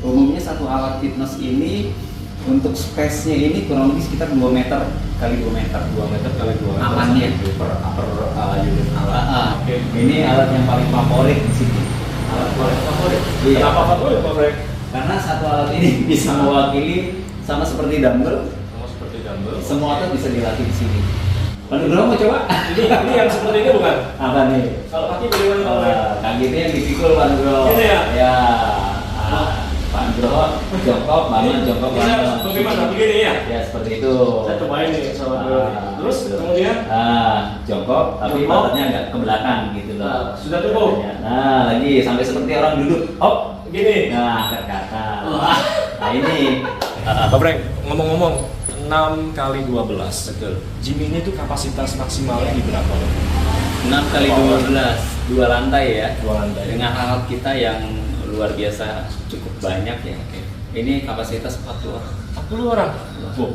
Umumnya satu alat fitness ini untuk space-nya ini kurang lebih sekitar 2 meter kali 2 meter. 2 meter kali 2 meter. Amannya per unit alat. Oke. Ini alat yang paling favorit di sini. Alat paling favorit. Iya. Kenapa favorit, Pak Frank? Karena satu alat ini bisa mewakili sama seperti dumbbell. Sama seperti dumbbell. Semua otot bisa dilatih di sini. Pak Nugroho mau coba? Ini yang seperti ini bukan? Apa nih? Kalau kaki bagaimana, Pak Frank? Kaki itu yang dipikul Pak Nugroho. Ini ya? Ya. Pak Nugroho jongkok, bangun jongkok, Bisa bangun. bagaimana? Begini ya? Ya seperti itu. Saya cobain nih sama dulu. Terus gitu. kemudian Jongkok, tapi Jongkok. ototnya agak ke belakang gitu loh. Sudah cukup. Nah, lagi sampai seperti orang duduk. Hop. Gini. Nah, angkat ke atas. Nah, ini. Pak Frank, ngomong-ngomong 6 kali 12. Betul. Gym ini tuh kapasitas maksimalnya di berapa? 6 kali 12, 2 lantai ya. 2 lantai. Dengan alat kita yang luar biasa cukup banyak ya. Ini kapasitas 40 orang. 40 orang. Oh.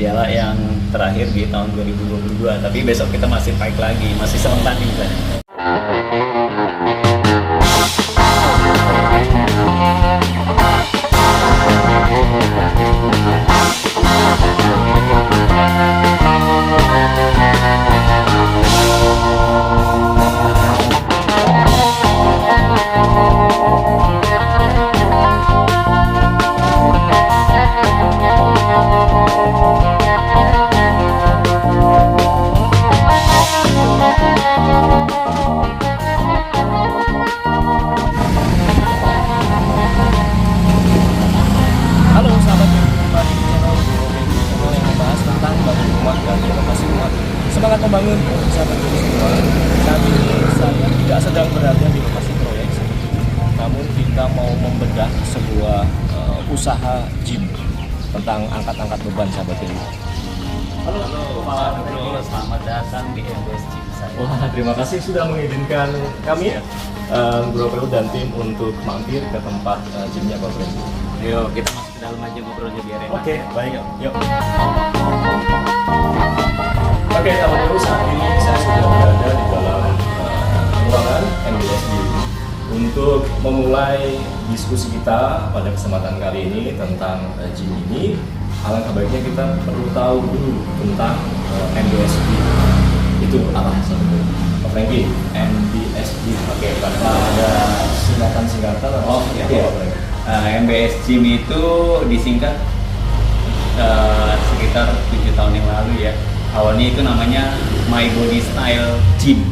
Piala yang terakhir di tahun 2022, tapi besok kita masih fight lagi, masih serentak juga. Halo sahabat yang kembali di channel channel yang membahas tentang bangun rumah dan renovasi rumah. Semangat membangun sahabat kita semua. Saat ini saya tidak sedang berada di lokasi proyek, namun kita mau membedah sebuah usaha gym tentang angkat-angkat beban sahabat ini. Halo, Pak Nugroho, selamat datang di MBS Gym saya. Wah, terima kasih sudah mengizinkan kami Bro Pro dan tim untuk mampir ke tempat gymnya Pak Bro. Yuk, kita masuk ke dalam aja ngobrolnya biar enak. Oke, baik. Yuk. Oke, sahabat Guru, saat ini saya sudah berada di dalam ruangan MBS Gym untuk memulai diskusi kita pada kesempatan kali ini tentang gym ini. Alangkah baiknya kita perlu tahu dulu tentang MBS Gym. Itu apa sahabat? Pak Franky, MBS Gym. Oke, tanpa ada singkatan-singkatan. Oh, iya. Pak Franky. MBS Gym itu disingkat sekitar 7 tahun yang lalu ya. Awalnya itu namanya My Body Style Gym.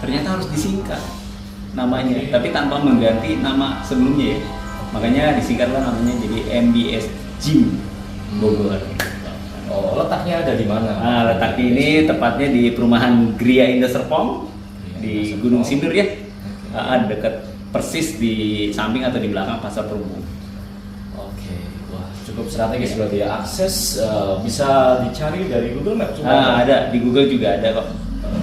Ternyata harus disingkat namanya, tapi tanpa mengganti nama sebelumnya ya. Makanya disingkatlah namanya jadi MBS Gym Bogor. Oh, letaknya ada di mana? Nah, letaknya ini tepatnya di perumahan Gria Indah Serpong di Gunung Sindur ya. Dekat persis di samping atau di belakang Pasar Perumbu. Oke, wah cukup strategis berarti ya. Akses bisa dicari dari Google Maps. Ada di Google juga ada kok.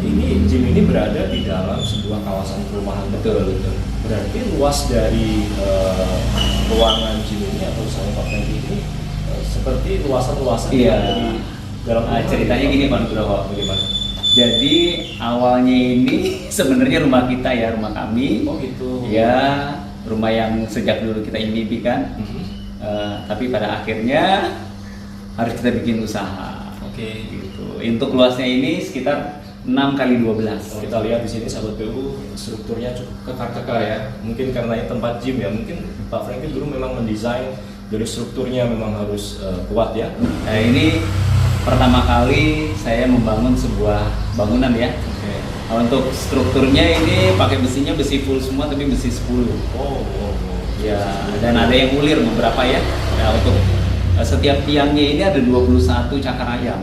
Ini gym ini berada di dalam sebuah kawasan perumahan. Betul. Berarti luas dari ruangan gym ini atau misalnya Pak Franky ini seperti luasan-luasan Iya. yang ada di dalam Ceritanya gini Pak Nugroho. Bagaimana? Jadi awalnya ini sebenarnya rumah kita ya, rumah kami. Oh gitu. Ya, rumah yang sejak dulu kita impikan. Tapi pada akhirnya harus kita bikin usaha. Oke. Gitu. Untuk luasnya ini sekitar 6 kali 12. Kita lihat di sini sahabat PU strukturnya cukup kekar-kekar ya. Mungkin karena ini tempat gym ya. Mungkin Pak Franky dulu memang mendesain dari strukturnya memang harus kuat ya. Nah, ini pertama kali saya membangun sebuah bangunan ya. Oke. Nah, untuk strukturnya ini pakai besinya besi full semua tapi besi 10. Oh. Ya, dan ada yang ulir beberapa ya. Nah, untuk setiap tiangnya ini ada 21 cakar ayam.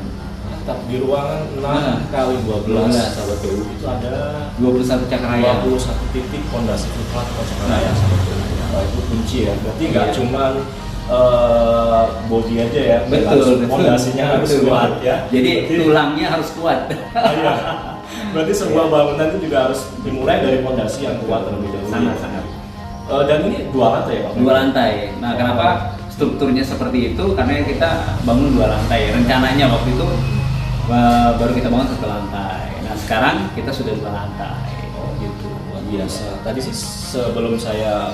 Mantap, di ruangan 6 kali 12 sahabat PU itu ada 21 cakar ayam. 21 titik fondasi flat cakar ayam sahabat PU. Nah, itu kunci ya. Berarti nggak Iya. cuman body aja ya. Betul. Fondasinya harus Betul. kuat ya. Jadi tulangnya harus kuat. Iya. Berarti sebuah bangunan itu juga harus dimulai dari fondasi yang kuat terlebih dahulu. Sangat-sangat. Dan ini 2 lantai ya Pak? 2 lantai. Nah, kenapa strukturnya seperti itu? Karena kita bangun 2 lantai. Rencananya waktu itu baru kita bangun 1 lantai. Nah, sekarang kita sudah 2 lantai. Oh gitu, luar biasa. Tadi sih sebelum saya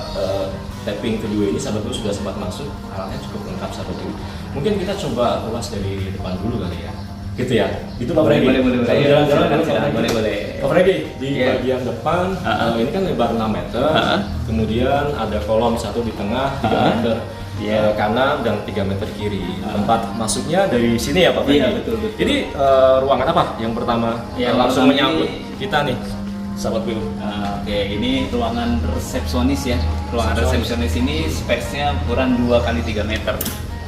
tapping kedua ini sahabat Bu sudah sempat masuk, alatnya cukup lengkap sahabat Bu. Mungkin kita coba ulas dari depan dulu kali ya. Gitu ya. Itu Pak Freddy. Boleh. Kalau Iya, jalan-jalan silakan, boleh. Pak Freddy, di Iya. bagian depan ini kan lebar 6 meter. Kemudian ada kolom satu di tengah 3 meter. Iya. Kanan dan 3 meter kiri. Tempat masuknya dari sini ya Pak Freddy. Iya, betul. Jadi ruangan apa yang pertama Yang langsung pertama menyambut ini- kita nih, sahabat Bu? Oke, ini ruangan resepsionis ya. Ruangan resepsionis ini space-nya ukuran 2 kali 3 meter.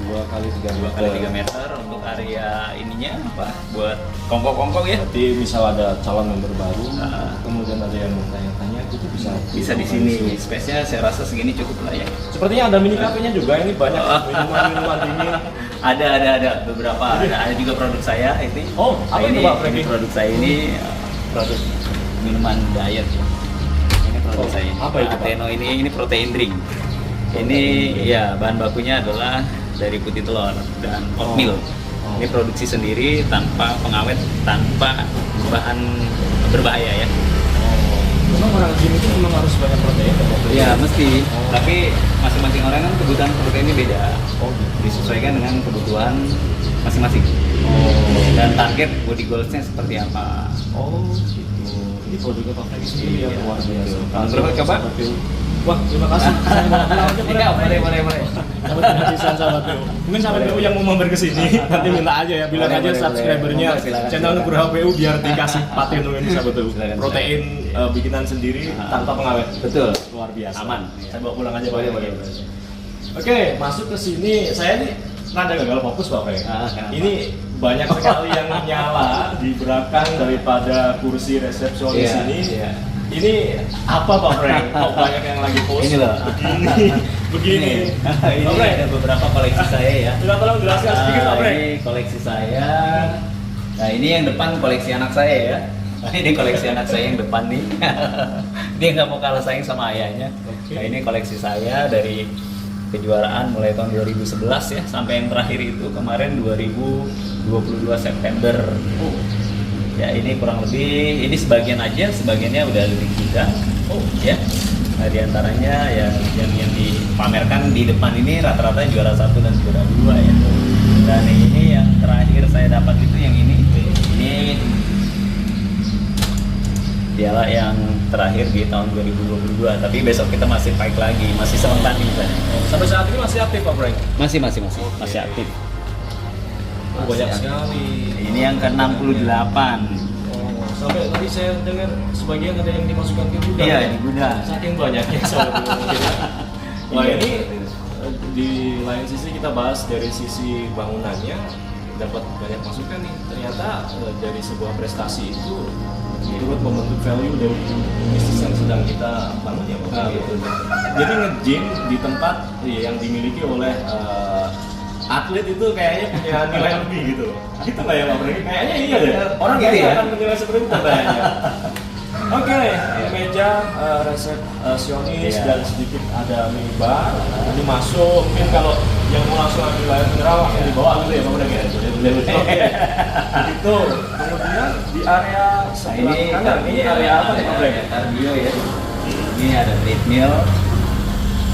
2 kali 3 2 kali 3 meter untuk area ininya apa? Buat kongkong-kongkong ya. Berarti misal ada calon member baru, kemudian ada yang bertanya-tanya, itu Bisa di sini. Space-nya saya rasa segini cukup lah ya. Sepertinya ada mini cafe-nya juga, ini banyak minuman-minuman dingin. Ada beberapa. Ada juga produk saya ini. Oh, apa itu, ini, Pak Freddy? ini produk saya ini produk minuman diet. Ini produk Oh, saya. apa itu, Pak? Ateno ini protein drink. Ini ya bahan bakunya adalah dari putih telur dan oatmeal. Oh. Ini produksi sendiri tanpa pengawet, tanpa bahan berbahaya ya. Memang orang gym itu memang harus banyak protein dan protein. Ya mesti. Tapi masing-masing orang kan kebutuhan proteinnya beda. Oh, gitu. Disesuaikan dengan kebutuhan masing-masing. Dan target body goals-nya seperti apa. Oh, gitu. Ini produknya Pak Freddy sendiri ya, Iya, luar biasa. Bang Bro, coba. Wah, terima kasih. Saya mau kenal aja Iya, boleh. Sahabat gratisan sahabat BU. Mungkin sahabat BU yang mau mampir ke sini nanti minta aja ya, bilang Boleh, aja boleh, subscribernya boleh. Silakan, channel silakan. Nugroho BU biar dikasih Pateno ini sahabat BU. Silakan, Protein bikinan sendiri tanpa pengawet. Betul. Luar biasa. Aman. Saya bawa pulang aja Boleh, Pak. boleh. Oke, masuk ke sini. Saya nih rada gagal fokus Pak Fred. Kenapa? Ini banyak sekali yang nyala di belakang daripada kursi resepsionis Iya, ini. iya. Ini apa Pak Frank? Kok banyak yang lagi post? Ini loh. Begini. Ini Pak Frank, ada beberapa koleksi saya ya. coba tolong jelaskan sedikit Pak Frank. Ini koleksi saya. Nah ini yang depan koleksi anak saya ya. Ini koleksi anak saya yang depan nih. Dia nggak mau kalah saing sama ayahnya. Oke. Nah ini koleksi saya dari kejuaraan mulai tahun 2011 ya sampai yang terakhir itu kemarin 2022 September. Ya ini kurang lebih, ini sebagian aja, sebagiannya udah lebih juga. Ya. Nah, di antaranya ya yang dipamerkan di depan ini rata-rata juara 1 dan juara 2 ya. Dan ini yang terakhir saya dapat itu yang ini. Ini piala yang terakhir di tahun 2022, tapi besok kita masih fight lagi, masih serentak nih misalnya. Sampai saat ini masih aktif Pak Frank? Masih aktif. Oh, banyak sekali. Ini yang ke-68. Oh, sampai tadi saya dengar sebagian ada yang dimasukkan ke gudang. Iya, ya? di gudang. Saking banyaknya sobat mungkin. Wah ini di lain sisi kita bahas dari sisi bangunannya dapat banyak masukan nih. Ternyata dari sebuah prestasi itu turut membentuk value dari bisnis yang sedang kita bangun ya Pak. Betul. Jadi nge-gym di tempat yang dimiliki oleh atlet itu kayaknya punya nilai lebih gitu loh. Gitu nggak ya Pak Freddy? Kayaknya iya deh. Orang Gitu kayaknya ya? akan menilai seperti itu kayaknya. Oke, meja resepsionis Iya. dan sedikit ada minibar. Ini masuk. Mungkin kalau yang mau langsung ambil layar mineral langsung dibawa gitu ya Pak Freddy ya. Oke. Itu. Kemudian di area sebelah kanan ini area apa nih Pak Freddy? Kardio ya. Ini ada treadmill,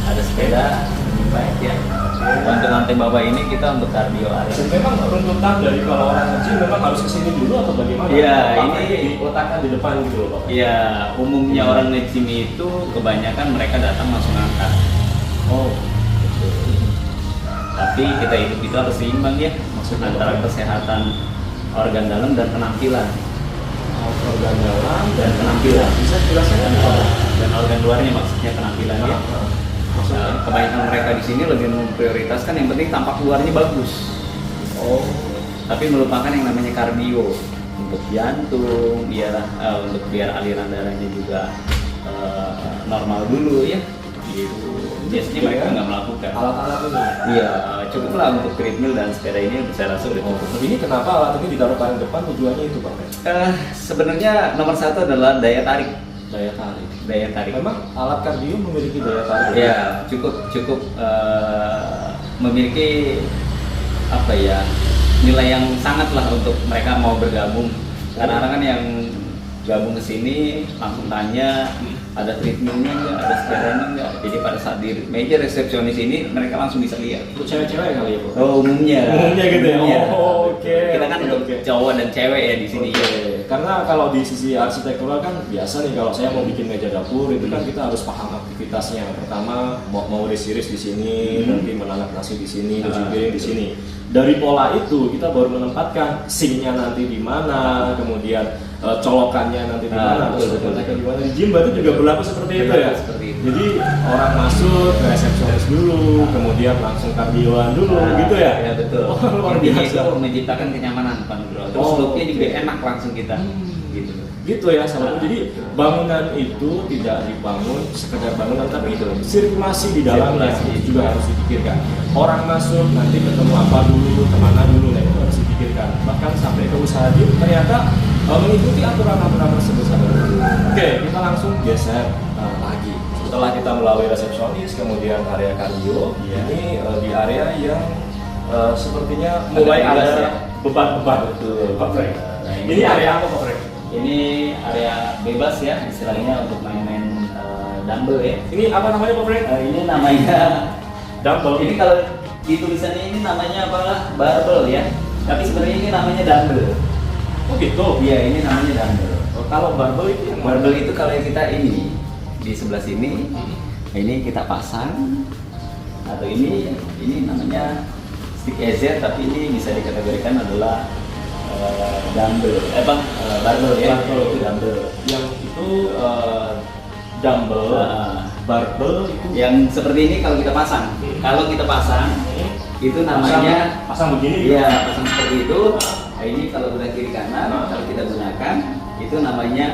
ada sepeda, baik ya. Untuk lantai bawah ini kita untuk kardio area. Memang runtutan dari kalau orang nge-gym memang harus kesini dulu atau bagaimana? Iya, Apa ini- diletakkan di depan gitu loh Pak. Ya, umumnya orang nge-gym itu kebanyakan mereka datang langsung angkat. Oh, Tapi kita hidup itu harus seimbang ya, Maksudnya antara apa? kesehatan organ dalam dan penampilan. organ dalam Dan penampilan. bisa jelaskan Dan organ luarnya maksudnya penampilan ya. Maksudnya? Kebanyakan mereka di sini lebih memprioritaskan yang penting tampak luarnya bagus. Oh, Tapi melupakan yang namanya kardio untuk jantung, untuk biar aliran darahnya juga normal dulu ya. Gitu. Biasanya mereka nggak melakukan. alat-alat ini. Iya, cukuplah untuk treadmill dan sepeda ini saya rasa udah Oh, cukup. ini kenapa alat ini ditaruh paling depan tujuannya itu Pak? Sebenarnya nomor satu adalah daya tarik. Daya tarik. Daya tarik. Memang alat kardio memiliki daya tarik. Ya, cukup memiliki apa ya nilai yang sangat lah untuk mereka mau bergabung. Karena orang kan yang gabung ke sini langsung tanya ada treatmentnya nggak, ada sterilnya nggak. Jadi pada saat di meja resepsionis ini mereka langsung bisa lihat. Untuk cewek-cewek kali ya, Bro? Oh, umumnya. Umumnya gitu ya? Umumnya. Oh, oke. Kita kan untuk Oke. cowok dan cewek ya di sini. Oke. Karena kalau di sisi arsitektural kan biasa nih, kalau saya mau bikin meja dapur itu kan kita harus paham aktivitasnya. Pertama mau iris di sini, nanti menanak nasi di sini, cuci piring di sini. Dari pola itu kita baru menempatkan sinknya nanti di mana, kemudian colokannya nanti di mana, terus letaknya di mana. Di gym berarti juga berlaku seperti itu ya. Seperti itu. Jadi orang masuk ke resepsionis dulu, kemudian langsung kardioan dulu, gitu ya? Ya betul. Oh, luar Intinya biasa. itu menciptakan kenyamanan Pak Nugroho. Terus Oh, looknya juga oke. enak langsung kita. Gitu. Gitu ya sahabat. Jadi bangunan itu tidak dibangun sekedar bangunan, tapi sirkulasi di dalamnya Sirkulasi. itu juga harus dipikirkan. Orang masuk nanti ketemu apa dulu, kemana dulu, nah itu harus dipikirkan. Bahkan sampai ke usaha gym ternyata mengikuti aturan-aturan tersebut sahabat. Oke, kita langsung geser lagi. Setelah kita melalui resepsionis, kemudian area kardio, ini di area yang sepertinya mulai Agak bebas ada ya. beban-beban. Betul. Pak Frank. Nah, Ini area apa Pak Frank? Ini area bebas ya istilahnya untuk main-main dumbbell ya. Ini apa namanya Pak Frank? Ini namanya Dumbbell. ini kalau di tulisannya ini namanya apa? Barbell ya. Tapi sebenarnya ini namanya dumbbell. Oh gitu. Iya, ini namanya dumbbell. Oh, kalau barbell itu yang mana? Barbell itu kalau kita ini di sebelah sini, ini kita pasang atau ini namanya stick EZ, tapi ini bisa dikategorikan adalah dumbbell, barbell ya. Barbell. Itu dumbbell. Yang itu dumbbell, barbell itu Yang seperti ini kalau kita pasang. Kalau kita pasang itu namanya pasang begini gitu? iya, pasang seperti itu. Nah, ini kalau udah kiri kanan, kalau kita gunakan itu namanya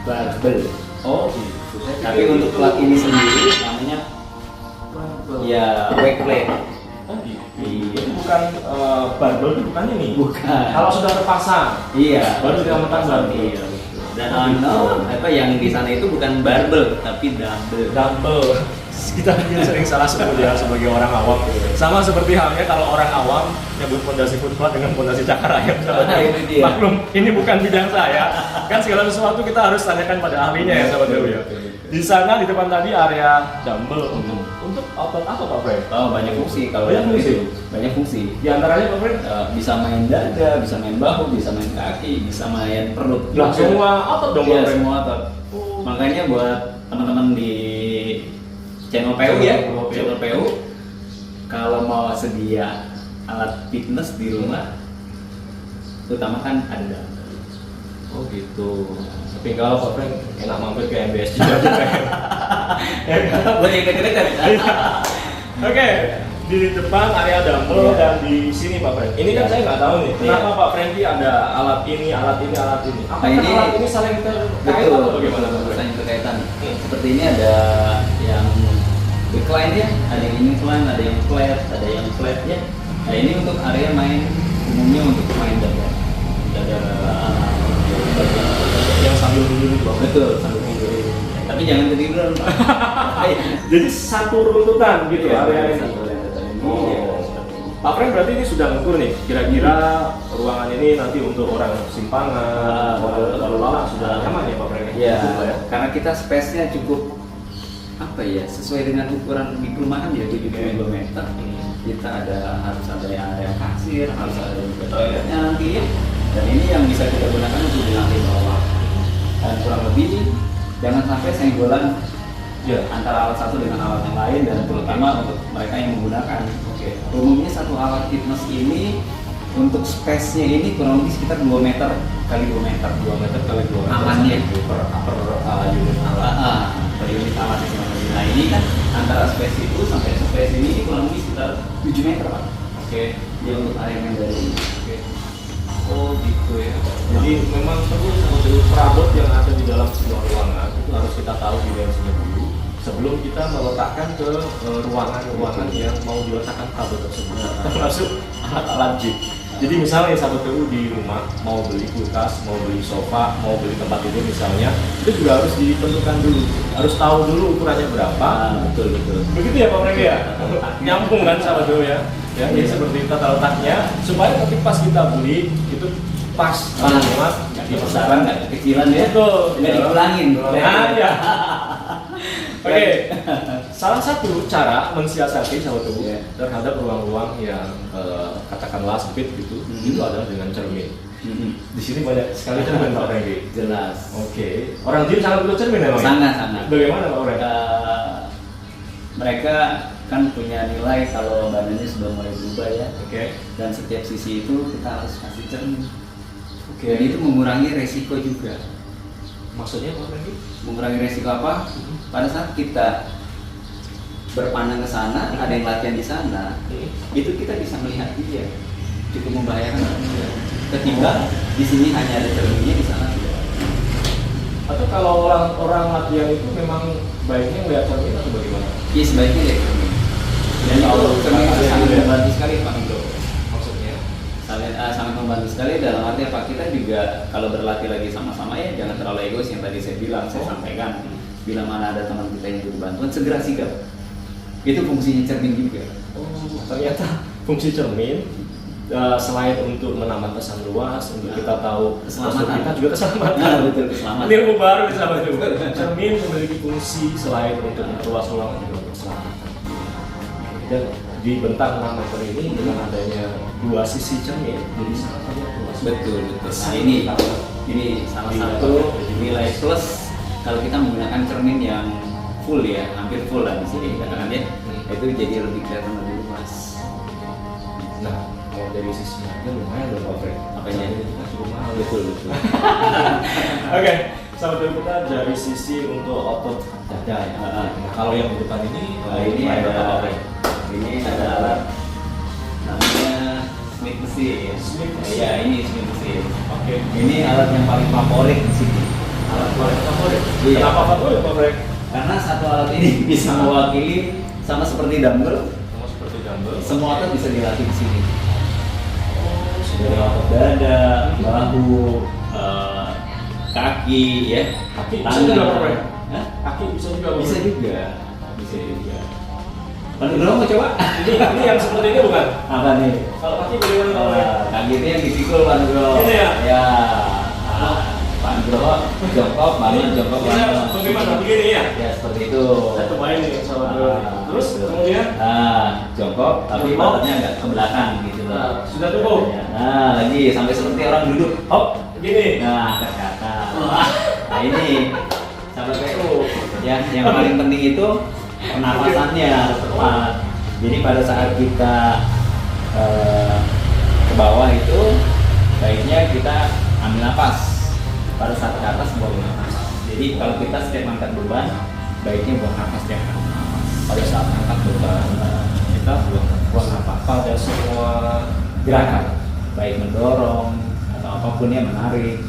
barbell. Oh gitu. Saya Tapi pikir untuk itu plat ini sendiri namanya barbell. ya wake plate. Oh gitu. Iya. Itu bukan barbell itu bukan ini. Bukan. Kalau sudah terpasang. Iya. Baru dinamakan barbell. Iya. Dan apa yang di sana itu bukan barbell tapi dumbbell. Dumbbell. Kita sering salah sebut ya sebagai orang awam. Sama seperti halnya kalau orang awam nyebut fondasi footpath dengan fondasi cakar ayam. Nah, itu dia. Maklum, ini bukan bidang saya. Kan segala sesuatu kita harus tanyakan pada ahlinya ya, sahabat Dewi. Di sana di depan tadi area dumbbell untuk otot apa Pak Frank? Oh, banyak fungsi kalau Banyak fungsi? itu. Banyak fungsi. Di antaranya Pak Frank? Bisa main dada, bisa main bahu, bisa main kaki, bisa main perut. Lah, semua otot dong, Iya, Pak Frank? semua otot. Makanya buat teman-teman di channel PU ya, channel PU, kalau mau sedia alat fitness di rumah, utamakan ada dumbbell. Oh gitu. Tapi kalau Pak Frank enak mampir ke MBS juga. Boleh dekat-dekat. Oke, di depan area dumbbell dan di sini Pak Frank. Ini kan saya nggak tahu nih, kenapa Pak Franky ada alat ini, alat ini, alat ini. Apakah ini- alat ini saling terkait Betul, atau bagaimana Pak Frank? Saling berkaitan. Seperti ini ada yang decline ya, ada yang incline, ada yang flat, ada yang flat ya. Nah ini untuk area main, umumnya untuk main dada. Yang sambil duduk Pak. Betul, sambil tidur. Tapi jangan ketiduran Pak. Jadi satu runtutan gitu Iya, area ini. satu rentetan ini. Oh. Ya, seperti ini. Pak Frank berarti ini sudah ngukur nih, kira-kira ruangan ini nanti untuk orang simpangan, orang lalu lalang sudah nyaman ya Pak Frank? Ya, Cukup ya? karena kita space-nya cukup apa ya, sesuai dengan ukuran di perumahan ya 72 meter. Kita harus ada yang area kasir, harus ada juga toiletnya nanti ya. Dan ini yang bisa kita gunakan untuk di lantai bawah. Dan kurang lebih jangan sampai senggolan Ya. antara alat satu dengan alat yang lain, dan terutama untuk mereka yang menggunakan. Umumnya satu alat fitness ini untuk space-nya ini kurang lebih sekitar 2 meter kali 2 meter. 2 meter kali 2 meter Amannya. per unit alat. Per unit alat itu. Nah ini kan antara space itu sampai space ini kurang lebih sekitar 7 meter Pak. Oke. Dia untuk area yang dari ini. Oke. Oh gitu ya. Jadi memang perlu perabot yang ada di dalam sebuah ruangan itu harus kita tahu dimensinya dulu sebelum kita meletakkan ke ruangan-ruangan yang mau diletakkan perabot tersebut. Termasuk alat-alat gym. Jadi misalnya sahabat PU di rumah mau beli kulkas, mau beli sofa, mau beli tempat tidur misalnya, itu juga harus ditentukan dulu, harus tahu dulu ukurannya berapa. Betul betul. Begitu ya Pak Frank ya? Nyambung kan sahabat PU ya? Ya, jadi seperti tata letaknya supaya nanti pas kita beli itu pas banget, Nggak dipesaran, nggak kekecilan ya. Betul. Nggak diulangin. Nah, ya. Oke, salah satu cara mensiasati sahabat tubuh Iya. terhadap ruang-ruang yang katakanlah sempit gitu, itu adalah dengan cermin. Di sini banyak sekali cermin Pak Franky. Jelas. Oke, orang gym sangat butuh cermin memang. Sangat. Bagaimana Pak Franky? Mereka kan punya nilai kalau badannya sudah mulai berubah ya. Oke. Dan setiap sisi itu kita harus kasih cermin. Oke. Dan itu mengurangi resiko juga. Maksudnya Pak Franky? Mengurangi resiko apa? Pada saat kita berpandang ke sana, ada yang latihan di sana, itu kita bisa melihat dia. Cukup membahayakan juga. Ketimbang di sini hanya ada cerminnya, di sana tidak. Atau kalau orang latihan itu memang baiknya melihat cermin atau bagaimana? Ya sebaiknya lihat cermin. Dan Kalau cermin itu sangat ya. membantu sekali Pak Indo. Maksudnya? Sangat membantu sekali dalam arti apa, kita juga kalau berlatih lagi sama-sama ya jangan terlalu egois yang tadi saya bilang, saya sampaikan. Bila mana ada teman kita yang butuh bantuan, segera sigap. Itu fungsinya cermin juga. Oh, ternyata fungsi cermin selain untuk menambah kesan luas, untuk kita tahu Keselamatan. postur kita juga keselamatan. Nah, betul, keselamatan. Ini ilmu baru nih sahabat tubuh. Cermin memiliki fungsi selain untuk memperluas ruang juga untuk keselamatan. Dan dibentang 6 meter ini dengan adanya dua sisi cermin, jadi sangat banyak luas. Betul. Nah ini salah satu nilai plus kalau kita menggunakan cermin yang full ya, hampir full lah di sini katakan ya, itu jadi lebih kelihatan lebih luas. Nah, kalau dari sisi harga lumayan loh Pak Frank. Apanya? Itu kan cukup mahal. Betul. Oke, sahabat tubuh kita dari sisi untuk otot dada ya. Nah, kalau yang di depan ini, Ini lumayan ada apa, Pak Frank? ini ada alat namanya Smith mesin. Smith mesin. Ya ini Smith mesin. Oke. Ini alat yang paling favorit di sini. Alat paling favorit. Iya. Kenapa favorit Pak Frank? Karena satu alat ini bisa mewakili sama seperti dumbbell, Sama seperti dumbbell. semua otot bisa dilatih di sini. Oh, Dari semua otot dada, bahu, kaki, ya, Kaki bisa juga, Pak Frank? Hah? Kaki bisa juga. Pak Bisa Frank? juga. Pak Nugroho mau coba? Ini yang seperti ini bukan? Apa nih? Kalau kaki bagaimana Pak Frank? Kaki itu yang dipikul Pak Nugroho. Ini ya? Ya. Pak Nugroho jongkok bangun, jongkok Ini bangun. bagaimana? Begini ya? Ya seperti itu. Saya cobain nih sama dulu. Terus betul. kemudian jongkok tapi Jongkok. badannya agak ke belakang gitu loh. Nah, sudah cukup. Nah, lagi sampai seperti orang duduk. Hop. Begini. Nah, ke atas. Nah, ini sahabat PU yang paling penting itu pernapasannya harus tepat. Jadi pada saat kita ke bawah itu baiknya kita ambil napas. Pada saat ke atas buang napas. Jadi kalau kita setiap angkat beban, baiknya buang napas jangan napas. Pada saat angkat beban kita buang napas pada semua Gerakan, baik mendorong atau apapun yang menarik.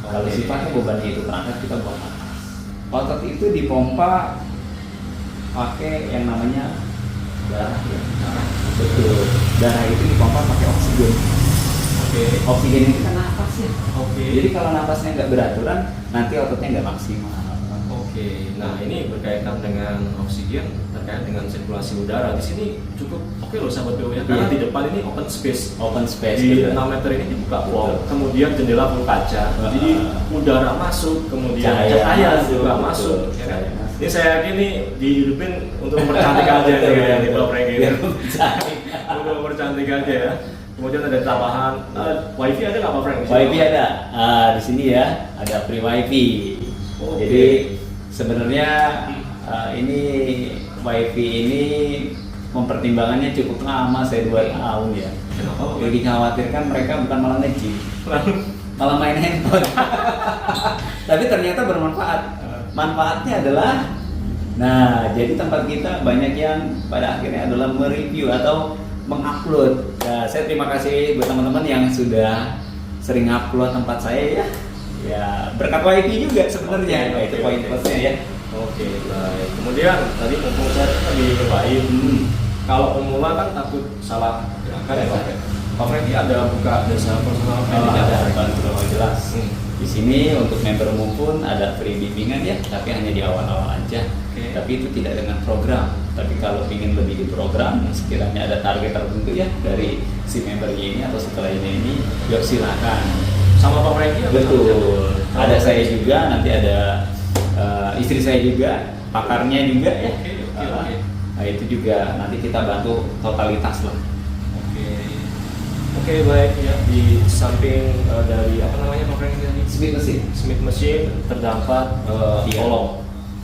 Kalau Oke. sifatnya bebannya itu terangkat, kita buang napas. Otot itu dipompa pakai yang namanya darah ya. Betul. Darah itu dipompa pakai oksigen. Oke. Oksigen itu kan nafas ya. Oke. Jadi kalau nafasnya nggak beraturan, nanti ototnya nggak maksimal. Oke. Nah, ini berkaitan dengan oksigen terkait dengan sirkulasi udara. Di sini cukup oke loh sahabat PU ya. Karena Iya. di depan ini open space. Open space. Di betul. 6 meter ini dibuka wall, Betul. kemudian jendela full kaca. Jadi udara masuk, kemudian cahaya juga masuk. Ya kan? Cahaya masuk. Ini saya yakin nih dihidupin untuk mempercantik aja nih kayak di Pak Frank ini. Untuk mempercantik aja ya. Kemudian ada tambahan wifi ada nggak Pak Frank? di sini? WiFi ada. Di sini ya ada free WiFi. Oke. Jadi sebenarnya ini WiFi ini mempertimbangannya cukup lama, saya 2 tahun ya. Kenapa? Jadi dikhawatirkan mereka bukan malah nge-gym, malah main handphone. Tapi ternyata bermanfaat. Manfaatnya adalah, nah jadi tempat kita banyak yang pada akhirnya adalah mereview atau mengupload. Nah, saya terima kasih buat teman-teman yang sudah sering upload tempat saya ya. Ya berkat WiFi juga sebenarnya. Nah, itu poin plusnya ya. Oke, baik. Kemudian tadi mumpung saya lagi nyobain, kalau pemula kan takut salah gerakan ya Pak. Pak Franky ada buka jasa personal training Ada bantuan jelas. Hmm. Di sini untuk member umum pun ada free bimbingan ya, tapi hanya di awal-awal aja. Oke. Tapi itu tidak dengan program. Tapi kalau ingin lebih di program, sekiranya ada target tertentu ya dari si membernya ini atau setelah ini, yuk silakan. Sama Pak Franky? Betul. Ada saya juga, nanti ada istri saya juga. pakarnya juga ya. Oke. Nah itu juga nanti kita bantu totalitas lah. Oke, baik ya. Di samping dari apa namanya Pak Frank tadi? Smith Machine terdapat Tiang. kolom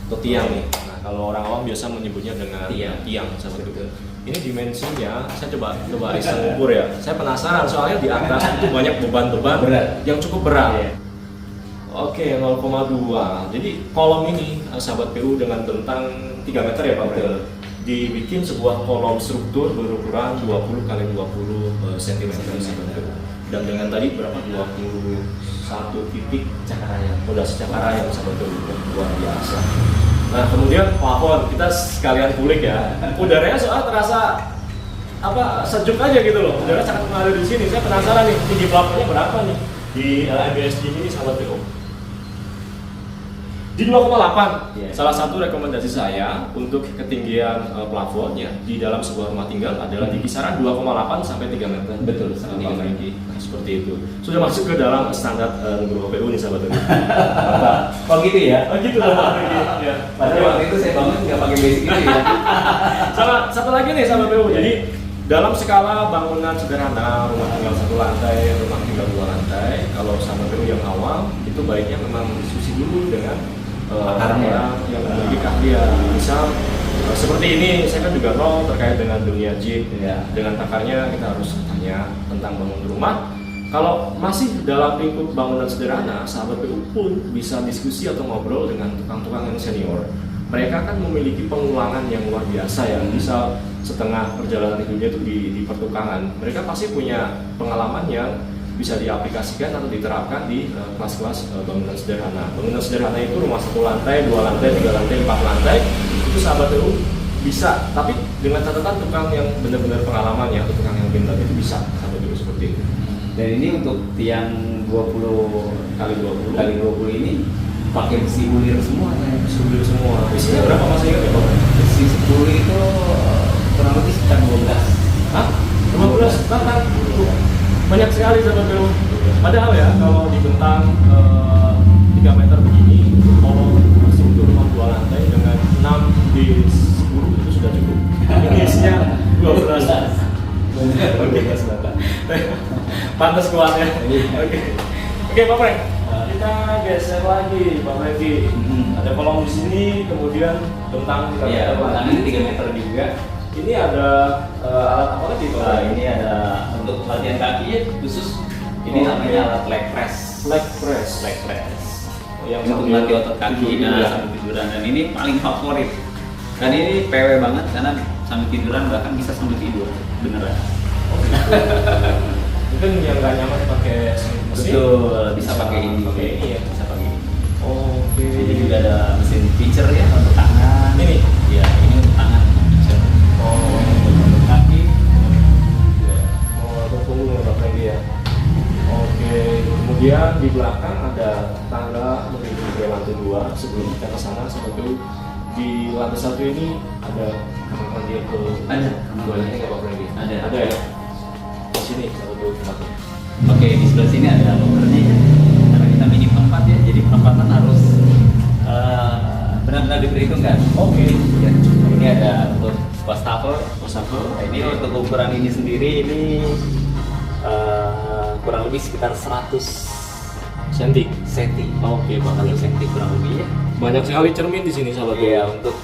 atau tiang nih. Nah, kalau orang awam biasa menyebutnya dengan tiang seperti itu. Ini dimensinya, saya coba iseng ukur ya. Saya penasaran soalnya di atas itu banyak beban-beban Berat. yang cukup berat. Iya. Oke, 0,2. Jadi kolom ini sahabat PU dengan bentang 3 meter ya Pak Frank? Betul. Dibikin sebuah kolom struktur berukuran 20 kali 20 cm dan dengan tadi berapa 21 titik cakaraya, fondasi cakaraya sebetulnya luar biasa. Nah kemudian plafon kita sekalian kulik ya, udaranya soal terasa apa sejuk aja gitu loh, udara sangat mengalir di sini. Saya penasaran nih tinggi plafonnya berapa nih di MBSG ini sahabat PO? Di 2,8. Iya. Salah satu rekomendasi saya untuk ketinggian plafonnya di dalam sebuah rumah tinggal adalah di kisaran 2,8 sampai 3 meter. Betul, sampai 3 meter. Nah, seperti itu. Sudah masuk ke dalam standar guru PU nih sahabat. Oh gitu ya? Oh gitu loh Pak Regi. Ya. Padahal waktu itu saya bangun nggak pakai basic itu ya. Sama satu lagi nih sahabat PU. Jadi dalam skala bangunan sederhana, rumah tinggal 1 lantai, rumah tinggal 2 lantai, kalau sahabat PU yang awam itu baiknya memang diskusi dulu dengan orang yang memiliki keahlian. Misal seperti ini, saya kan juga nol terkait dengan dunia gym. Ya. Dengan pakarnya kita harus tanya tentang bangun rumah. Kalau masih dalam lingkup bangunan sederhana, sahabat PU pun bisa diskusi atau ngobrol dengan tukang-tukang yang senior. Mereka kan memiliki pengulangan yang luar biasa ya. Misal setengah perjalanan hidupnya itu di pertukangan. Mereka pasti punya pengalaman yang bisa diaplikasikan atau diterapkan di kelas-kelas bangunan sederhana. Bangunan sederhana itu rumah 1 lantai, 2 lantai, 3 lantai, 4 lantai. Itu sahabat PU bisa, tapi dengan catatan tukang yang benar-benar pengalaman ya, atau tukang yang pintar itu bisa sahabat PU seperti itu. Dan ini untuk tiang 20 Kali 20 kali 20 ini pakai besi bulir semua ya. Sudah semua. Isinya berapa masih ingat ya Pak? Besi 10 itu kurang lebih sekitar 12. Hah? 15 batang? Banyak sekali sahabat PU. Padahal ya kalau dibentang 3 meter begini, kalau struktur rumah 2 lantai dengan 6 di 10 itu sudah cukup. Ini isinya 12. Oke, pantas kuat ya. Oke Pak Frank, kita geser lagi Pak Franky. Ada kolom di sini, kemudian bentang 3 Iya, meter lagi. tangannya 3 meter juga. Ini ada alat apa lagi Pak Frank? Ini ada untuk latihan kaki ya khusus. Ini namanya alat leg press. Leg press. Leg press. Yang Untuk sambil melatih otot kaki tidur ya. sambil tiduran, dan ini paling favorit. Dan ini PW banget karena sambil tiduran bahkan bisa sambil tidur beneran. Mungkin yang nggak nyaman pakai mesin. Betul, bisa pakai ini. Pakai ini ya. Bisa pakai ini. Oke. Jadi juga ada mesin pitcher ya untuk tangan. Ini? Ya, ini untuk tangan. Pitcher. Oh, Untuk kaki. Ya. untuk punggung ya Pak Franky ya. Oke. Kemudian di belakang ada tangga menuju ke lantai 2. Sebelum kita ke sana sebetulnya di lantai 1 ini ada kamar mandi atau Ada. toiletnya nggak Pak Franky? Ada. Ada ya. Di sini sebetulnya tempatnya. Oke, di sebelah sini ada lokernya ya. Karena kita minim tempat ya, jadi penempatan harus benar-benar diperhitungkan. Oke. Ya, ini ada untuk wastafel. Nah, ini untuk ukuran ini sendiri ini kurang lebih sekitar 100 Senti. cm. Oke, Pak. 100 cm kurang lebih ya. Banyak sekali cermin di sini sahabat. Iya, untuk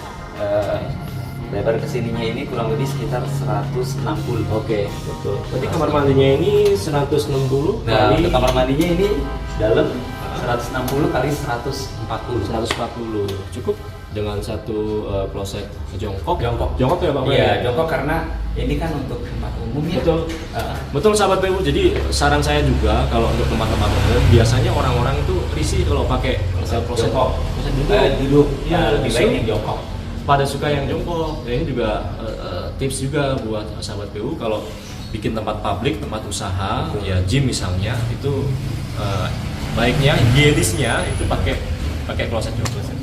lebar kesininya ini kurang lebih sekitar 160. Oke, betul. Berarti kamar mandinya ini 160 Nah, kali untuk kamar mandinya ini dalam 160 kali 140. 140. Cukup dengan satu kloset jongkok. Jongkok. Jongkok ya Pak? Iya, jongkok karena ini kan untuk tempat umum ya. Betul. Betul sahabat PU. Jadi saran saya juga kalau untuk tempat-tempat umum biasanya orang-orang itu risih kalau pakai kloset Jongkok. kloset Duduk. Iya, Lebih justru baik yang jongkok. pada suka yang jongkok. Dan ini juga tips juga buat sahabat PU kalau bikin tempat publik, tempat usaha, ya gym misalnya itu baiknya higienisnya itu pakai kloset jongkok.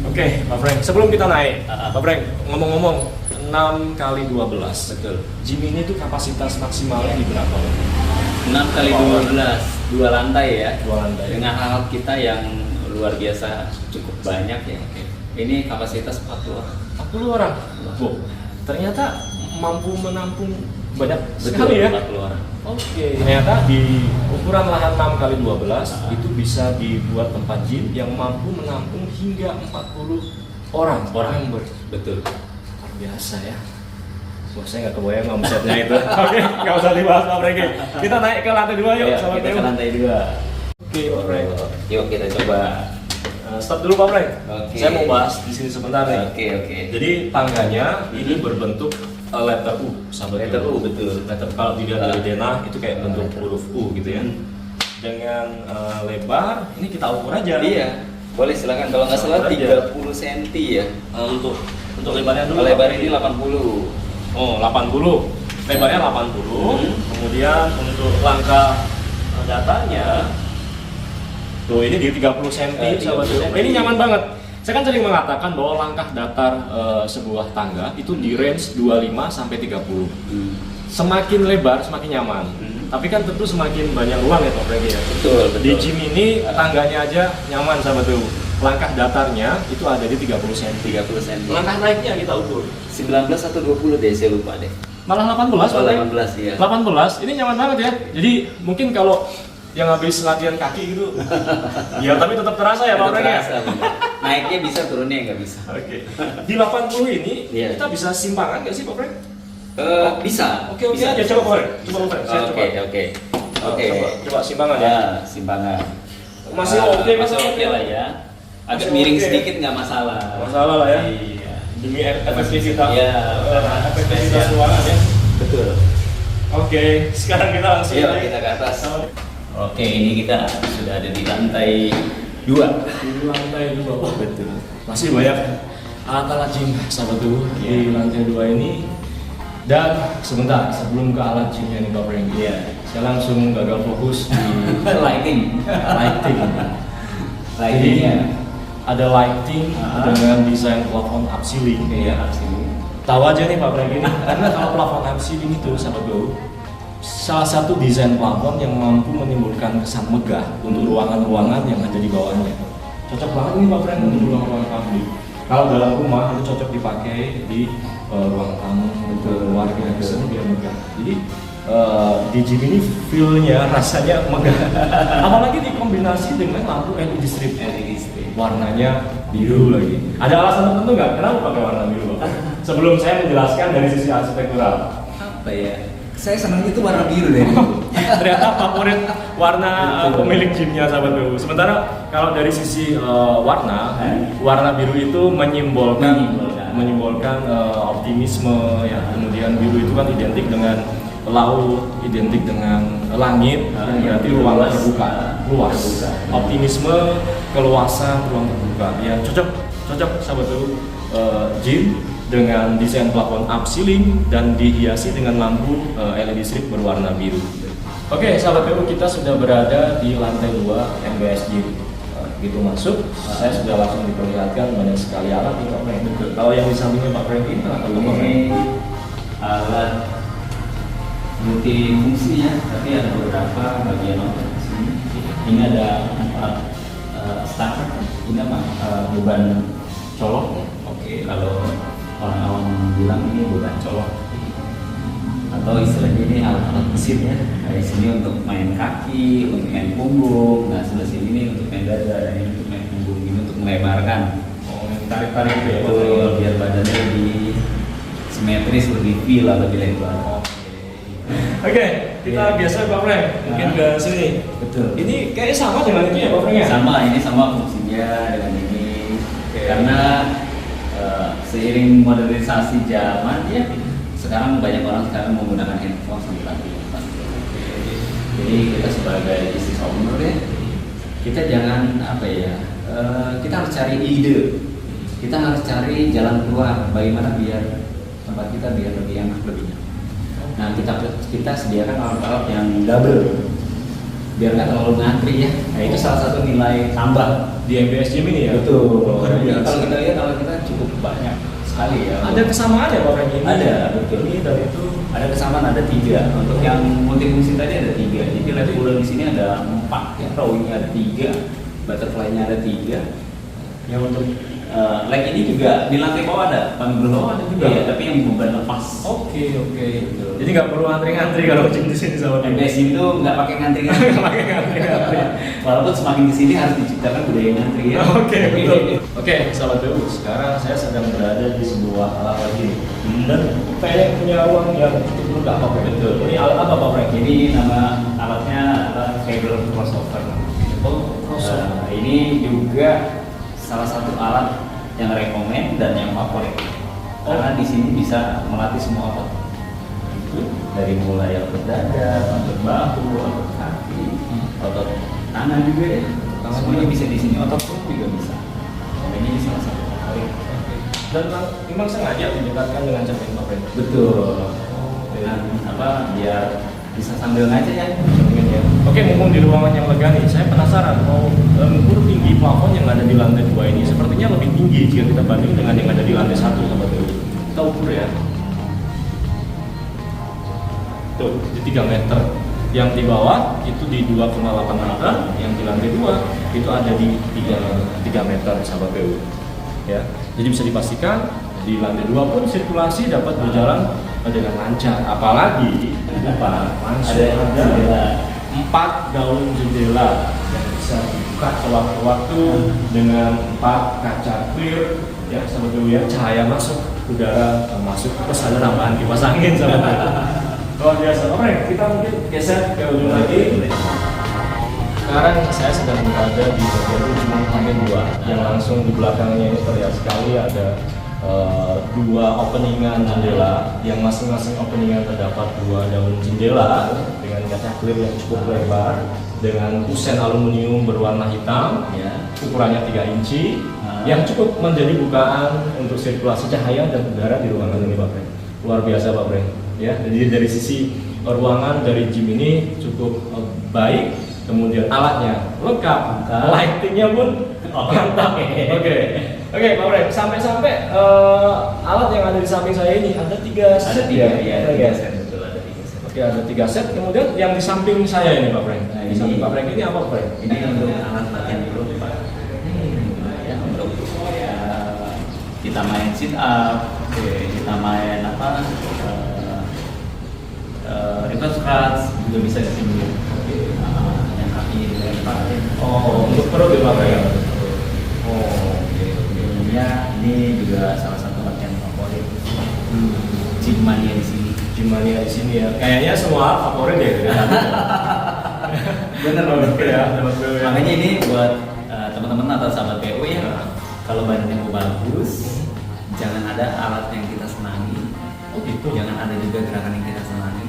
Oke, Pak Frank. Sebelum kita naik, Pak Frank ngomong-ngomong 6 kali 12. Betul. Gym ini tuh kapasitas maksimalnya di berapa? 6 kali 12, 2 lantai ya. 2 lantai. Dengan alat kita yang luar biasa cukup banyak ya. Ini kapasitas 40 orang. 40 orang. Wow, ternyata mampu menampung banyak Betul, sekali ya. 40 orang. Oke. Ternyata di ukuran lahan 6x12 itu bisa dibuat tempat gym yang mampu menampung hingga 40 orang member. Betul. Luar biasa ya. Wah, saya nggak kebayang omsetnya itu. Oke, nggak usah dibahas Pak Franky. Kita naik ke lantai 2 yuk. Ayo, Sahabat kita BU. ke lantai 2. Oke, Pak Franky. Yuk kita coba. Stop dulu Pak Franky. Oke. Saya mau bahas di sini sebentar nih. Oke. Jadi tangganya ini berbentuk letter U, sahabat Letter BU. U, betul. Letter kalau dilihat dari denah itu kayak bentuk huruf U gitu ya. Dengan lebar, ini kita ukur aja. Iya. Boleh silakan, kalau nggak salah Ukur aja. 30 cm ya. Untuk lebarnya dulu. Kalau lebar ini 80. Oh, 80. Lebarnya 80. Kemudian untuk langkah datarnya tuh ini di 30 cm, sahabat BU. Ini nyaman banget. Saya kan sering mengatakan bahwa langkah datar sebuah tangga itu di range 25 sampai 30. Semakin lebar semakin nyaman. Tapi kan tentu semakin banyak ruang ya Pak Franky ya. Betul. Di gym ini tangganya aja nyaman sahabat BU. Langkah datarnya itu ada di 30 cm. 30 cm. Langkah naiknya kita ukur. 19 atau 20 deh, saya lupa deh. Malah 18 Oh, Pak Franky. 18 ya. 18, ini nyaman banget ya. Jadi mungkin kalau yang habis latihan kaki gitu, ya tapi tetap terasa ya Pak Tetap Franky ya. terasa, bener. Naiknya bisa, turunnya nggak bisa. Oke. Di 80 ini Iya. kita bisa simpangan nggak sih Pak Franky? Bisa. Oke Bisa. aja coba Pak Franky. Coba Pak Franky. Saya coba. Oke. Coba simpangan ya. Ya, simpangan. Masih oke, masih oke lah ya. Agak Masih miring oke. sedikit nggak masalah. Masalah lah ya. Iya. Demi efektivitas. Iya. Efektivitas ruangan ya. Betul. Oke, sekarang kita langsung Yuk naik. kita ke atas. Oke, ini kita sudah ada di lantai 2. Di lantai 2. Oh, Betul. masih banyak alat-alat gym sahabat tuh di lantai 2 ini. Dan sebentar sebelum ke alat gymnya nih Pak Franky, Iya. saya langsung gagal fokus di Lighting. lighting. Lightingnya. Ada lighting dengan desain plafon upceiling. Iya, sini. Tahu aja nih Pak Franky ini, karena kalau plafon upceiling itu sahabat tuh salah satu desain plafon yang mampu menimbulkan kesan megah untuk ruangan-ruangan yang ada di bawahnya. Cocok banget nih Pak Franky untuk ruang-ruangan publik. Kalau dalam rumah itu cocok dipakai di ruang tamu untuk keluarga biasanya biar megah. Jadi di gym ini feel-nya rasanya megah. Apalagi dikombinasi dengan lampu LED strip. LED strip. Warnanya biru lagi. Ada alasan tertentu nggak? Kenapa pakai warna biru Pak? Sebelum saya menjelaskan dari sisi arsitektural. Apa ya? Saya senang itu warna biru deh. Ternyata favorit warna pemilik gymnya sahabat BU. Sementara kalau dari sisi warna biru itu menyimbolkan optimisme ya. Kemudian biru itu kan identik dengan laut, identik dengan langit, yang berarti ruang terbuka, luas. Optimisme, keluasan, ruang terbuka. Ya cocok sahabat BU. Gym dengan desain plafon upceiling dan dihiasi dengan lampu LED strip berwarna biru. Oke, sahabat BU, kita sudah berada di lantai 2 MBS Gym. Begitu masuk, saya sudah langsung diperlihatkan banyak sekali alat nih Pak Franky. Kalau yang di sampingnya Pak Franky itu alat apa Pak Franky? Ini alat multifungsi ya, tapi ada beberapa bagian di sini. Ini ada starter, ini beban colok. Oke, kalau orang awam bilang ini beban colok atau istilahnya ini alat-alat mesin ya. Nah, di sini untuk main kaki, untuk main punggung. Nah, sebelah sini ini untuk main dada dan ini untuk main punggung, ini untuk melebarkan. Oh, tarik-tarik gitu ya Pak Betul, Franky? biar badannya lebih simetris, lebih feel, lebih lebar. Oke, kita biasa Pak Franky, mungkin ke sini. Betul. Ini kayaknya sama dengan itu ya Pak Franky? Sama, ini sama fungsinya dengan ini. Karena seiring modernisasi zaman ya, sekarang banyak orang sekarang menggunakan handphone sambil latihan. Jadi kita sebagai business owner ya, kita jangan apa ya, kita harus cari ide, kita harus cari jalan keluar bagaimana biar tempat kita biar lebih enak, lebih nyaman. Nah, kita sediakan alat-alat yang double biar nggak terlalu ngantri ya. Nah, itu salah satu nilai tambah Di MBS Gym ini ya? betul. Luar Jadi biasa. kalau kita lihat alat kita cukup banyak sekali ya. Ada kesamaan ya Pak Franky? Ada, betul. Ini dan itu. Ada kesamaan, ada 3. Untuk yang multifungsi tadi ada 3. Jadi red bull di sini ada 4 ya. Rowingnya ada 3, butterfly-nya ada 3. Yang untuk leg ini juga di lantai bawah ada, panggul bawah ada juga, Iya. tapi yang beban lepas. Oke. Jadi nggak perlu ngantri-ngantri kalau gym di sini sama MBS itu nggak pakai ngantri-ngantri. Pakai ngantri-ngantri. Walaupun semakin kesini harus diciptakan budaya ngantri ya. Oke, betul. Oke, sahabat BU, sekarang saya sedang berada di sebuah alat lagi nih. Dan kayaknya punya uang yang cukup lengkap Pak Frank. Betul. Ini alat apa Pak Frank? Ini nama alatnya adalah cable crossover. Oh, crossover. Ini juga salah satu alat yang rekomen dan yang favorit. Karena di sini bisa melatih semua otot. Dari mulai otot dada, otot bahu, otot kaki, otot tangan juga ya. Semuanya bisa di sini. Otot perut juga bisa. Makanya ini salah satu favorit. Dan memang sengaja didekatkan dengan cermin Pak Frank. Betul. Dengan biar bisa sambil ngaca ya. Oke, mumpung di ruangan yang lega nih, saya penasaran mau mengukur tinggi plafon yang ada di lantai 2 ini. Sepertinya lebih tinggi jika kita banding dengan yang ada di lantai 1 sama BU. Kita ukur ya. Tuh, di 3 meter. Yang di bawah itu di 2,8 meter, yang di lantai 2 itu ada di 3 meter sahabat BU. Ya. Jadi bisa dipastikan di lantai 2 pun sirkulasi dapat berjalan dengan lancar. Apalagi di depan langsung ada 4 daun jendela yang bisa dibuka sewaktu-waktu dengan 4 kaca clear ya sahabat BU ya, cahaya masuk, udara masuk, terus ada tambahan kipas angin sahabat BU. Luar biasa. Oke, kita mungkin geser ke ujung lagi. Sekarang saya sedang berada di bagian ujung lantai 2 yang langsung di belakangnya ini terlihat sekali ada 2 openingan jendela yang masing-masing openingan terdapat 2 daun jendela dengan kaca clear yang cukup lebar dengan kusen aluminium berwarna hitam Ya. ukurannya 3 inci yang cukup menjadi bukaan untuk sirkulasi cahaya dan udara di ruangan ini Pak Frank. Luar biasa Pak Frank ya. Jadi dari sisi ruangan dari gym ini cukup baik, kemudian alatnya lengkap, lightingnya pun mantap. Oke, Pak Frank, sampai-sampai alat yang ada di samping saya ini ada 3 set Ada 3 set, betul ada 3 set. Oke, ada 3 set. Kemudian yang di samping saya ini Pak Frank. Nah, Di samping ini- Pak Frank ini apa Pak Frank? Ini untuk alat latihan perut Pak. Ya, untuk kita main sit up, kita main reverse crunch juga bisa di sini. Yang kaki dilemparin. Oh, untuk perut ya Pak Frank. Ya. Oh, Umumnya ini juga salah satu latihan favorit. Gym mania di sini. Gimana di sini ya? Kayaknya semua favorit ya. Bener banget ya, sahabat BU ya. Makanya ini buat teman-teman atau sahabat BU ya, kalau badannya mau bagus, jangan ada alat yang kita senangi. Oh gitu. Jangan ada juga gerakan yang kita senangi.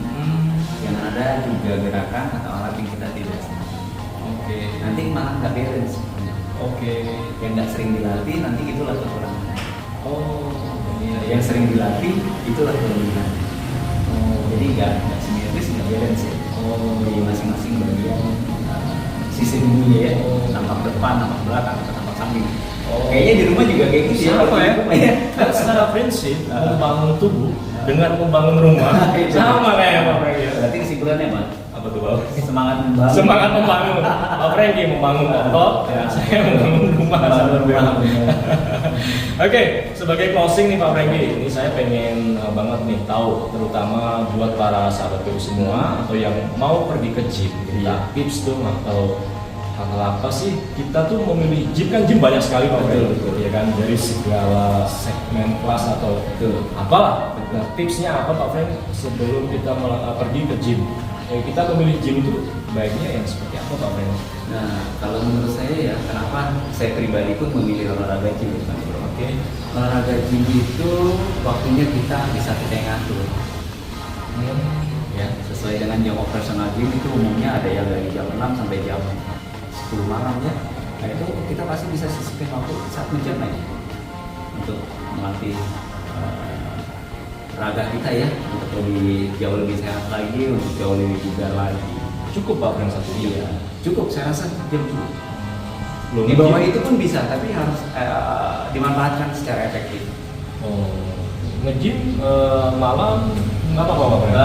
Jangan ada juga gerakan atau alat yang kita tidak senangi. Oke. Nanti malah nggak balance. Oke. Yang nggak sering dilatih nanti itulah kekurangannya. Oh, Yang sering dilatih itulah kelebihannya. Jadi nggak simetris, nggak balance ya. Di masing-masing bagian sisi tubuhnya ya, tampak depan, tampak belakang, atau tampak samping. Kayaknya di rumah juga kayak gitu Sama kalau ya? di rumah ya. Kan secara prinsip membangun tubuh dengan membangun rumah sama kayak Pak Frank ya. Berarti kesimpulannya Pak, Apa tuh Pak? semangat membangun. Semangat membangun. Pak Franky membangun otot, ya, saya membangun rumah. Membangun rumah. Oke, sebagai closing nih Pak Franky, ini saya pengen banget nih tahu, terutama buat para sahabat BU semua atau yang mau pergi ke gym, kita tips dong atau hal apa sih kita tuh memilih gym, kan gym banyak sekali Pak Franky, ya kan, dari segala segmen kelas atau apalah. Nah, tipsnya apa Pak Frank sebelum kita pergi ke gym? Kita memilih gym itu baiknya yang seperti apa Pak Frank? Nah, kalau menurut saya ya, kenapa saya pribadi pun memilih olahraga gym ya Pak Bro? Oke. Olahraga gym itu waktunya kita bisa kita yang ngatur. Ya, sesuai dengan jam operasional gym itu umumnya ada yang dari jam 6 sampai jam 10 malam ya. Nah itu kita pasti bisa sisipin waktu 1 jam aja untuk melatih raga kita ya, untuk jauh lebih sehat lagi, untuk jauh lebih bugar lagi. Cukup Pak Frank 1 jam? Iya, cukup. Saya rasa 1 jam cukup. Belum Di bawah nge-gym? itu pun bisa, tapi harus dimanfaatkan secara efektif. Oh, nge-gym malam nggak apa-apa Pak Frank?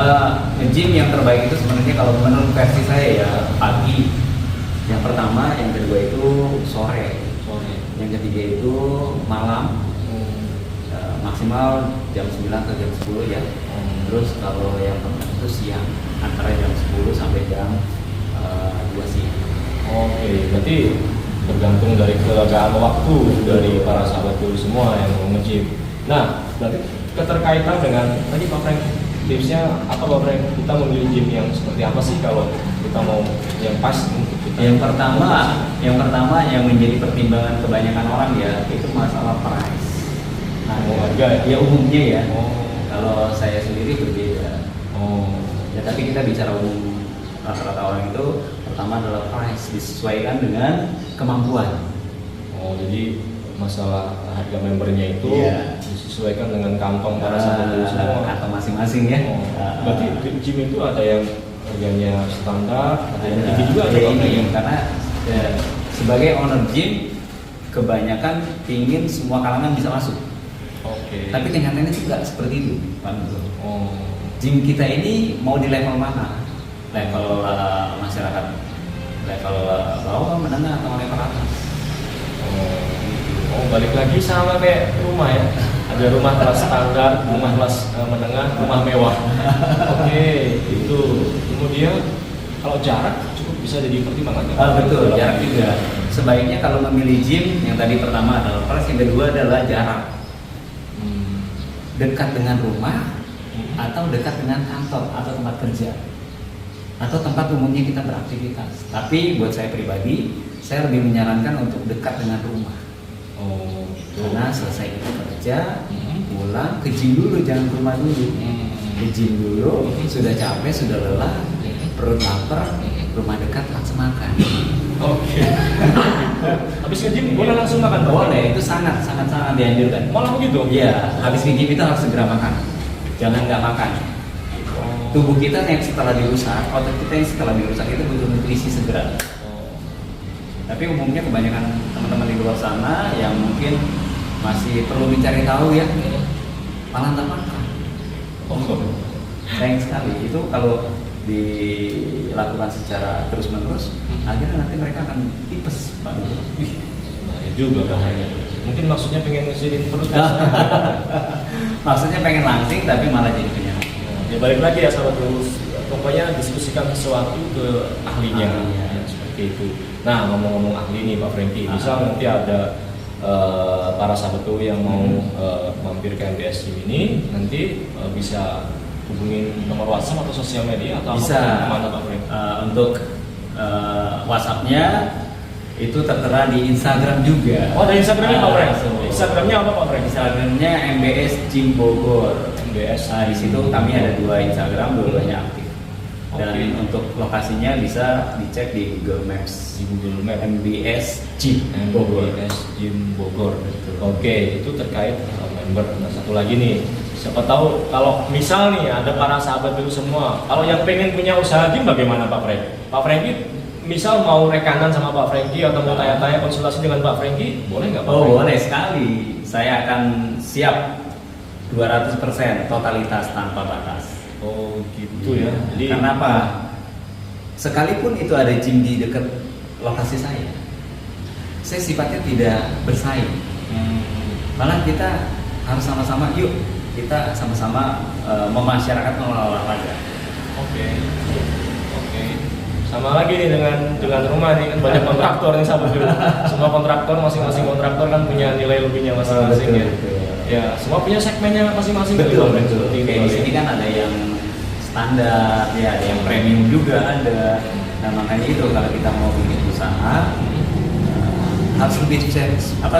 Nge-gym yang terbaik itu sebenarnya kalau menurut versi saya ya pagi. Yang pertama, yang kedua itu sore. Sore. Yang ketiga itu malam, maksimal jam 9 atau jam 10 ya. Terus kalau yang keempat itu siang, antara jam 10 sampai jam 2 siang. Oke, berarti tergantung dari keadaan waktu dari para sahabat dulu semua yang mau nge-gym. Nah, berarti keterkaitan dengan tadi Pak Frank, tipsnya apa Pak Frank? Kita memilih gym yang seperti apa sih kalau kita mau yang pas untuk kita? Yang pertama yang menjadi pertimbangan kebanyakan orang ya itu masalah price. Harga ya? Ya umumnya ya. Oh. Kalau saya sendiri berbeda. Oh. Ya tapi kita bicara umum, rata-rata orang itu pertama adalah price, disesuaikan dengan kemampuan. Oh, jadi masalah harga membernya itu Iya. disesuaikan dengan kantong para sahabat dulu semua. Atau masing-masing ya. Oh. Berarti di gym itu ada yang harganya standar, ada yang tinggi juga ada ya, Pak Frank, ya? karena sebagai owner gym kebanyakan ingin semua kalangan bisa masuk. Oke. Tapi kenyataannya tidak seperti itu, Pak Nurul. Oh. Gym kita ini mau di level mana? Level masyarakat, level bawah, menengah, atau level atas? Oh, balik lagi sama kayak rumah ya. Ada rumah kelas standar, rumah kelas menengah, rumah mewah. Oke, itu. Kemudian kalau jarak cukup bisa jadi pertimbangan. Betul, jarak juga. Sebaiknya kalau memilih gym, yang tadi pertama adalah price, yang kedua adalah jarak. Dekat dengan rumah, atau dekat dengan kantor atau tempat kerja, atau tempat umumnya kita beraktivitas. Tapi buat saya pribadi, saya lebih menyarankan untuk dekat dengan rumah. Oh, Karena selesai kita kerja, pulang ke gym dulu, jangan ke rumah dulu. Ke gym dulu, sudah capek, sudah lelah, perut lapar, rumah dekat langsung makan. Oke. Habis nge-gym boleh langsung makan Pak? Boleh, itu sangat dianjurkan. Malah begitu? Iya, habis nge-gym itu harus segera makan. Jangan nggak makan. Tubuh kita yang setelah dirusak, otot kita yang setelah dirusak itu butuh nutrisi segera. Tapi umumnya kebanyakan teman-teman di luar sana yang mungkin masih perlu mencari tahu ya, malah tak makan. Sayang sekali. Itu kalau dilakukan secara terus-menerus, akhirnya nanti mereka akan tipes, Pak. Nah, juga bahaya. Mungkin maksudnya pengen ngecilin perut. Maksudnya pengen langsing tapi malah jadi kenyang. Ya balik lagi ya sahabat terus. Pokoknya diskusikan sesuatu ke ahlinya. Ya, seperti itu. Nah, ngomong-ngomong ahli nih Pak Franky, misal nanti ada para sahabat tuh yang mau mampir ke MBS Gym ini, nanti bisa hubungin nomor WhatsApp atau sosial media atau Bisa. Kemana Pak Franky? Untuk WhatsApp-nya itu tertera di Instagram juga. Oh, ada Instagramnya Pak Franky? So, Instagramnya apa Pak Franky? Instagramnya MBS Gym Bogor. MBS. Di situ kami ada 2 Instagram, dua-duanya aktif. Dan Oke. untuk lokasinya bisa dicek di Google Maps. Di Google Maps. MBS Gym Bogor. MBS Gym Bogor. Oke, itu terkait member. Nah, satu lagi nih, siapa tahu kalau misal nih ada para sahabat dulu semua, kalau yang pengen punya usaha gym bagaimana Pak Franky? Pak Franky misal mau rekanan sama Pak Franky atau mau tanya-tanya konsultasi dengan Pak Franky, boleh nggak Pak Franky? Boleh sekali. Saya akan siap 200% totalitas tanpa batas. Oh gitu ya. Jadi Karena apa? Sekalipun itu ada gym di dekat lokasi saya sifatnya tidak bersaing. Malah kita harus sama-sama, yuk kita sama-sama memasyarakatkan olahraga. Oke. Sama lagi nih dengan rumah nih kan banyak kontraktor nih sahabat dulu. Semua kontraktor masing-masing kontraktor kan punya nilai lebihnya masing-masing ya. Ya, semua punya segmennya masing-masing. Betul. Seperti itu. Kayak di sini kan ada yang standar, ya ada yang premium juga ada. Nah makanya itu kalau kita mau bikin usaha harus lebih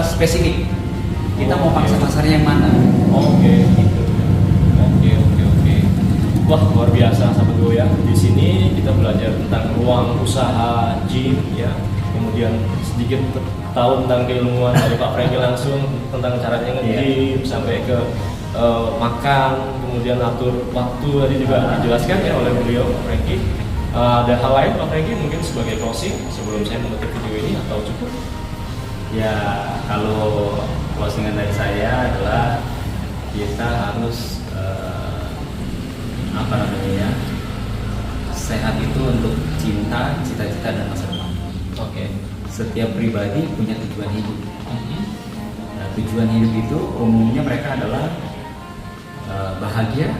spesifik. Kita mau paksa pasarnya yang mana? Oke. Wah, luar biasa sahabat gue ya. Di sini kita belajar tentang ruang usaha gym ya. Kemudian sedikit tahu tentang keilmuan dari Pak Franky langsung tentang caranya nge-gym sampai ke makan, kemudian atur waktu tadi juga dijelaskan ya oleh beliau Pak Franky. Ada hal lain Pak Franky mungkin sebagai closing sebelum saya menutup video ini atau cukup? Ya kalau closingan dari saya adalah kita harus sehat itu untuk cinta, cita-cita dan masa depan. Oke. Setiap pribadi punya tujuan hidup. Nah, tujuan hidup itu umumnya mereka adalah bahagia,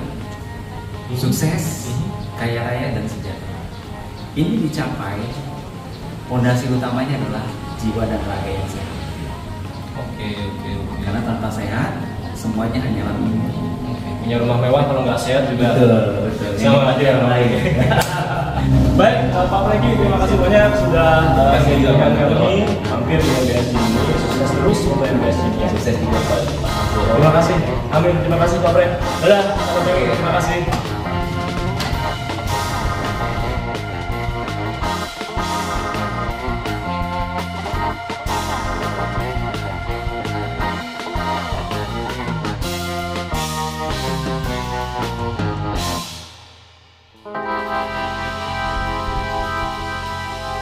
sukses, kaya raya dan sejahtera. Ini dicapai, fondasi utamanya adalah jiwa dan raga yang sehat. Oke. Karena tanpa sehat, semuanya hanyalah mimpi. Punya rumah mewah kalau nggak sehat juga Betul. sama aja yang lain. Baik, Pak Franky, terima kasih banyak sudah mengizinkan kami hampir di MBSG ini. Sukses terus untuk MBSG ini. Sukses juga Pak. Terima kasih. Amin. Terima kasih Pak Franky. Dadah. Terima kasih.